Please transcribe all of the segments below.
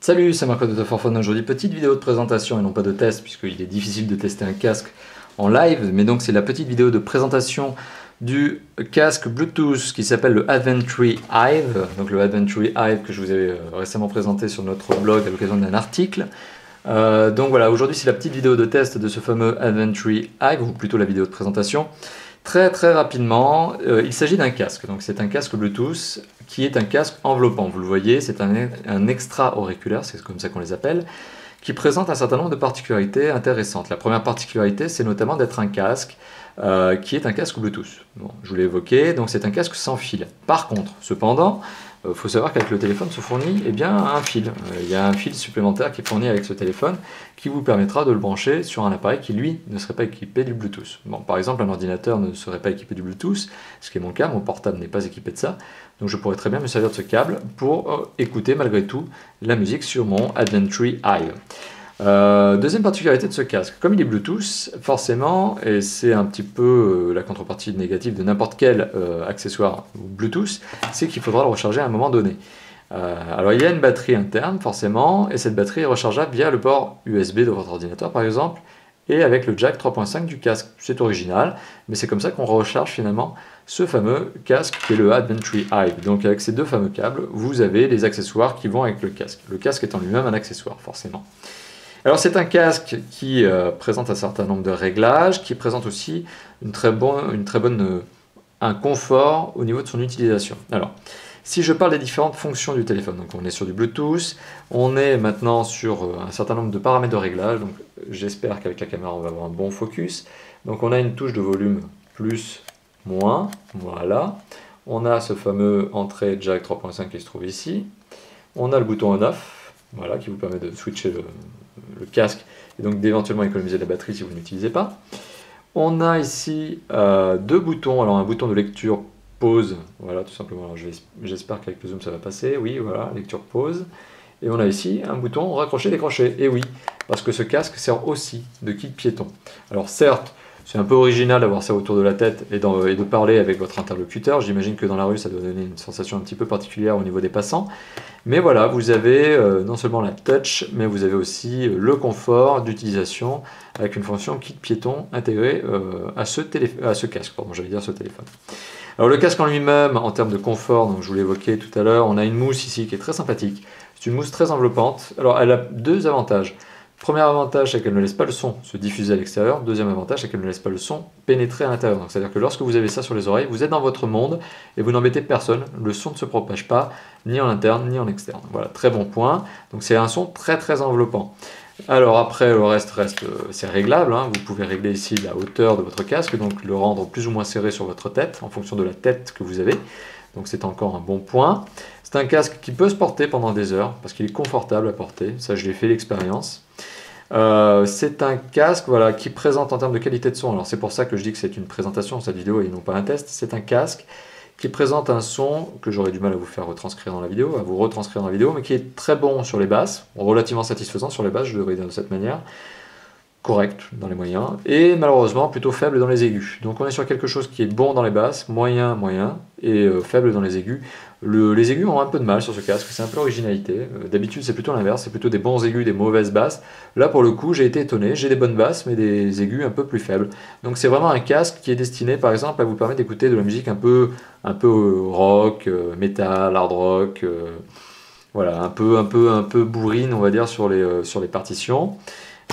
Salut, c'est Marco de The Forfun. Aujourd'hui, petite vidéo de présentation et non pas de test, puisqu'il est difficile de tester un casque en live, mais donc c'est la petite vidéo de présentation du casque Bluetooth qui s'appelle le Adventry Hive. Donc le Adventry Hive que je vous ai récemment présenté sur notre blog à l'occasion d'un article. Donc voilà, aujourd'hui c'est la petite vidéo de test de ce fameux Adventry Hive, ou plutôt la vidéo de présentation. Très rapidement, il s'agit d'un casque. Donc c'est un casque Bluetooth qui est un casque enveloppant. Vous le voyez, c'est un extra-auriculaire, c'est comme ça qu'on les appelle, qui présente un certain nombre de particularités intéressantes. La première particularité, c'est notamment d'être un casque qui est un casque Bluetooth. Bon, je vous l'ai évoqué, donc c'est un casque sans fil. Par contre, cependant, il faut savoir qu'avec le téléphone se fournit un fil. Il y a un fil supplémentaire qui est fourni avec ce téléphone qui vous permettra de le brancher sur un appareil qui, lui, ne serait pas équipé du Bluetooth. Bon, par exemple, un ordinateur ne serait pas équipé du Bluetooth, ce qui est mon cas, mon portable n'est pas équipé de ça, donc je pourrais très bien me servir de ce câble pour écouter malgré tout la musique sur mon Adventry Hive. Deuxième particularité de ce casque, comme il est Bluetooth, forcément, et c'est un petit peu la contrepartie négative de n'importe quel accessoire Bluetooth, c'est qu'il faudra le recharger à un moment donné. Alors il y a une batterie interne forcément, et cette batterie est rechargeable via le port USB de votre ordinateur par exemple, et avec le jack 3.5 du casque. C'est original, mais c'est comme ça qu'on recharge finalement ce fameux casque qui est le Adventry Hive. Donc avec ces deux fameux câbles, vous avez les accessoires qui vont avec le casque. Le casque étant lui-même un accessoire forcément. Alors c'est un casque qui présente un certain nombre de réglages, qui présente aussi un confort au niveau de son utilisation. Alors, si je parle des différentes fonctions du téléphone, donc on est sur du Bluetooth, on est maintenant sur un certain nombre de paramètres de réglage, donc j'espère qu'avec la caméra on va avoir un bon focus. Donc on a une touche de volume plus, moins, voilà. On a ce fameux entrée jack 3.5 qui se trouve ici. On a le bouton on-off, voilà, qui vous permet de switcher le casque et donc d'éventuellement économiser la batterie si vous ne l'utilisez pas. On a ici deux boutons, alors un bouton de lecture pause, voilà tout simplement, j'espère qu'avec le zoom ça va passer, oui voilà, lecture pause, et on a ici un bouton raccrocher décrocher, et oui, parce que ce casque sert aussi de kit piéton. Alors certes, c'est un peu original d'avoir ça autour de la tête et de parler avec votre interlocuteur. J'imagine que dans la rue, ça doit donner une sensation un petit peu particulière au niveau des passants. Mais voilà, vous avez non seulement la touch, mais vous avez aussi le confort d'utilisation avec une fonction kit piéton intégrée à ce casque. Pardon, j'allais dire ce téléphone. Alors le casque en lui-même, en termes de confort, donc je vous l'ai évoqué tout à l'heure, on a une mousse ici qui est très sympathique. C'est une mousse très enveloppante. Alors elle a deux avantages. Premier avantage, c'est qu'elle ne laisse pas le son se diffuser à l'extérieur. Deuxième avantage, c'est qu'elle ne laisse pas le son pénétrer à l'intérieur. C'est-à-dire que lorsque vous avez ça sur les oreilles, vous êtes dans votre monde et vous n'embêtez personne. Le son ne se propage pas, ni en interne, ni en externe. Voilà, très bon point. Donc c'est un son très enveloppant. Alors après, le reste c'est réglable. Hein. Vous pouvez régler ici la hauteur de votre casque, donc le rendre plus ou moins serré sur votre tête, en fonction de la tête que vous avez. Donc c'est encore un bon point. C'est un casque qui peut se porter pendant des heures, parce qu'il est confortable à porter. Ça, je l'ai fait l'expérience. C'est un casque voilà, qui présente en termes de qualité de son, alors c'est pour ça que je dis que c'est une présentation, cette vidéo, et non pas un test. C'est un casque qui présente un son que j'aurais du mal à vous faire retranscrire dans la vidéo, mais qui est très bon sur les basses, relativement satisfaisant sur les basses, je devrais dire de cette manière, correct dans les moyens, et malheureusement plutôt faible dans les aigus. Donc on est sur quelque chose qui est bon dans les basses, moyen, et faible dans les aigus. Les aigus ont un peu de mal sur ce casque, c'est un peu l'originalité. D'habitude c'est plutôt l'inverse, c'est plutôt des bons aigus, des mauvaises basses. Là pour le coup j'ai été étonné, j'ai des bonnes basses mais des aigus un peu plus faibles. Donc c'est vraiment un casque qui est destiné par exemple à vous permettre d'écouter de la musique un peu rock, metal, hard rock, voilà, un peu bourrine on va dire sur les partitions.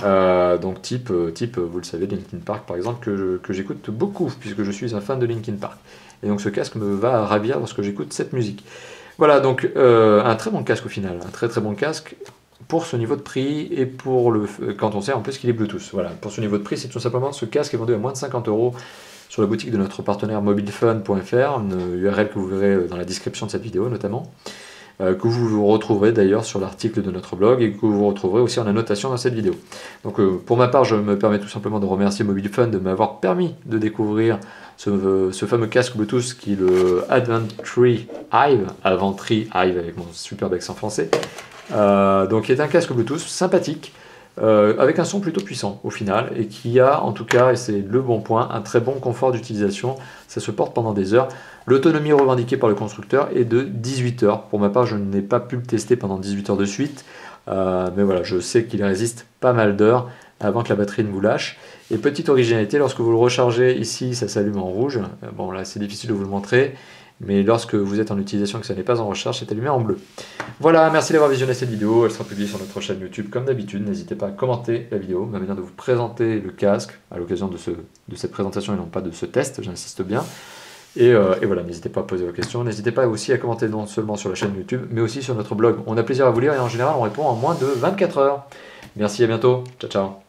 Donc type, vous le savez, Linkin Park par exemple, que j'écoute beaucoup, puisque je suis un fan de Linkin Park. Et donc ce casque me va ravir lorsque j'écoute cette musique. Voilà, donc un très bon casque au final, un très bon casque pour ce niveau de prix, et quand on sait en plus qu'il est Bluetooth. Voilà, pour ce niveau de prix, c'est tout simplement ce casque est vendu à moins de 50 € sur la boutique de notre partenaire mobilefun.fr, une URL que vous verrez dans la description de cette vidéo notamment. Que vous retrouverez d'ailleurs sur l'article de notre blog et que vous retrouverez aussi en annotation dans cette vidéo. Donc pour ma part, je me permets tout simplement de remercier Mobilefun de m'avoir permis de découvrir ce fameux casque Bluetooth qui est le Adventry Hive avec mon superbe accent français. Donc il est un casque Bluetooth sympathique, avec un son plutôt puissant au final, et qui a en tout cas, et c'est le bon point, un très bon confort d'utilisation. Ça se porte pendant des heures. L'autonomie revendiquée par le constructeur est de 18 heures. Pour ma part, je n'ai pas pu le tester pendant 18 heures de suite, mais voilà, je sais qu'il résiste pas mal d'heures avant que la batterie ne vous lâche. Et petite originalité, lorsque vous le rechargez ici, ça s'allume en rouge. Bon là c'est difficile de vous le montrer, mais lorsque vous êtes en utilisation et que ça n'est pas en recharge, c'est allumé en bleu. Voilà, merci d'avoir visionné cette vidéo, elle sera publiée sur notre chaîne YouTube comme d'habitude. N'hésitez pas à commenter la vidéo, ma manière de vous présenter le casque à l'occasion de cette présentation et non pas de ce test, j'insiste bien. Et voilà, n'hésitez pas à poser vos questions, n'hésitez pas aussi à commenter non seulement sur la chaîne YouTube, mais aussi sur notre blog. On a plaisir à vous lire et en général on répond en moins de 24 heures. Merci, à bientôt, ciao ciao.